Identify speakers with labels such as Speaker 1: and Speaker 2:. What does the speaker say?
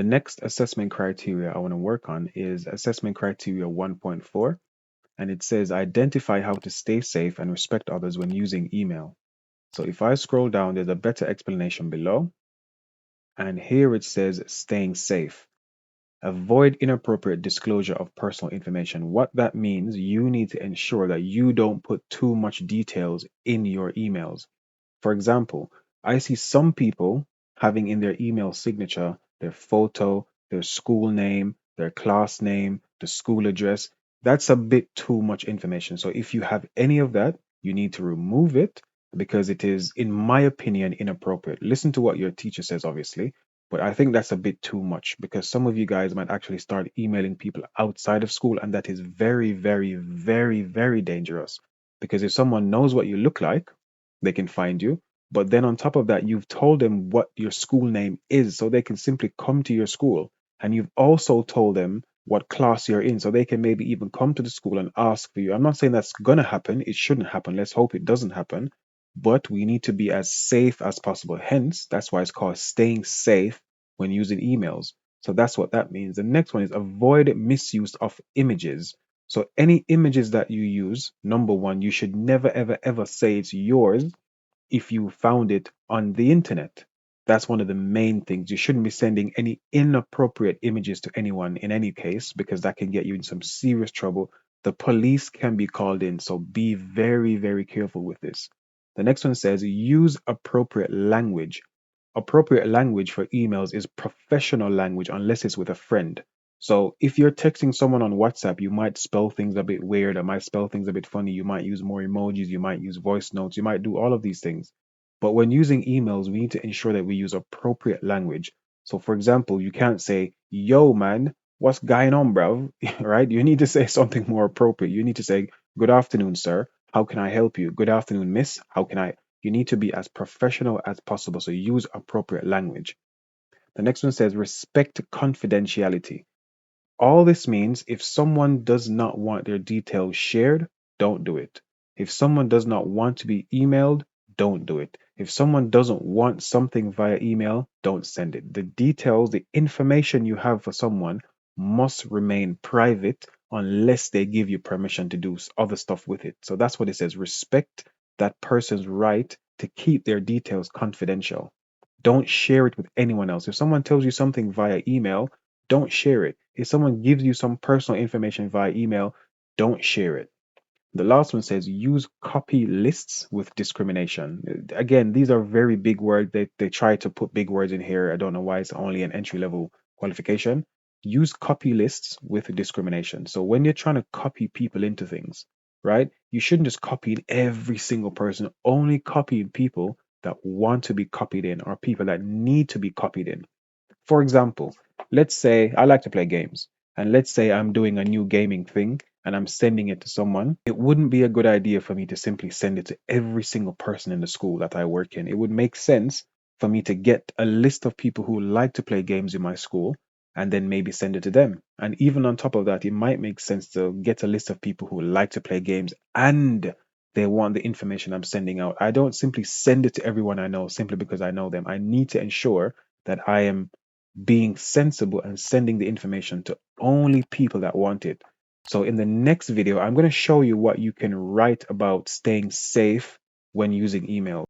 Speaker 1: The next assessment criteria I want to work on is assessment criteria 1.4, and it says identify how to stay safe and respect others when using email. So if I scroll down, there's a better explanation below, and here it says staying safe. Avoid inappropriate disclosure of personal information. What that means, you need to ensure that you don't put too much details in your emails. For example, I see some people having in their email signature their photo, their school name, their class name, the school address. That's a bit too much information. So if you have any of that, you need to remove it because it is, in my opinion, inappropriate. Listen to what your teacher says, obviously, but I think that's a bit too much because some of you guys might actually start emailing people outside of school, and that is very, very, very, very dangerous. Because if someone knows what you look like, they can find you. But then on top of that, you've told them what your school name is, so they can simply come to your school. And you've also told them what class you're in, so they can maybe even come to the school and ask for you. I'm not saying that's going to happen. It shouldn't happen. Let's hope it doesn't happen. But we need to be as safe as possible. Hence, that's why it's called staying safe when using emails. So that's what that means. The next one is avoid misuse of images. So any images that you use, number one, you should never, ever, ever say it's yours if you found it on the internet. That's one of the main things. You shouldn't be sending any inappropriate images to anyone in any case, because that can get you in some serious trouble. The police can be called in, so be very, very careful with this. The next one says use appropriate language. Appropriate language for emails is professional language unless it's with a friend. So if you're texting someone on WhatsApp, you might spell things a bit weird, or might spell things a bit funny. You might use more emojis, you might use voice notes, you might do all of these things. But when using emails, we need to ensure that we use appropriate language. So for example, you can't say, yo man, what's going on, bro? Right? You need to say something more appropriate. You need to say, good afternoon, sir. How can I help you? Good afternoon, miss. How can I? You need to be as professional as possible. So use appropriate language. The next one says respect confidentiality. All this means if someone does not want their details shared, don't do it. If someone does not want to be emailed, don't do it. If someone doesn't want something via email, don't send it. The details, the information you have for someone must remain private unless they give you permission to do other stuff with it. So that's what it says. Respect that person's right to keep their details confidential. Don't share it with anyone else. If someone tells you something via email, don't share it. If someone gives you some personal information via email, don't share it. The last one says use copy lists with discrimination. Again, these are very big words. They try to put big words in here. I don't know why it's only an entry level qualification. Use copy lists with discrimination. So when you're trying to copy people into things, right, you shouldn't just copy in every single person, only copy in people that want to be copied in or people that need to be copied in. For example, let's say I like to play games, and let's say I'm doing a new gaming thing and I'm sending it to someone. It wouldn't be a good idea for me to simply send it to every single person in the school that I work in. It would make sense for me to get a list of people who like to play games in my school and then maybe send it to them. And even on top of that, it might make sense to get a list of people who like to play games and they want the information I'm sending out. I don't simply send it to everyone I know simply because I know them. I need to ensure that I am being sensible and sending the information to only people that want it. So in the next video, I'm going to show you what you can write about staying safe when using email.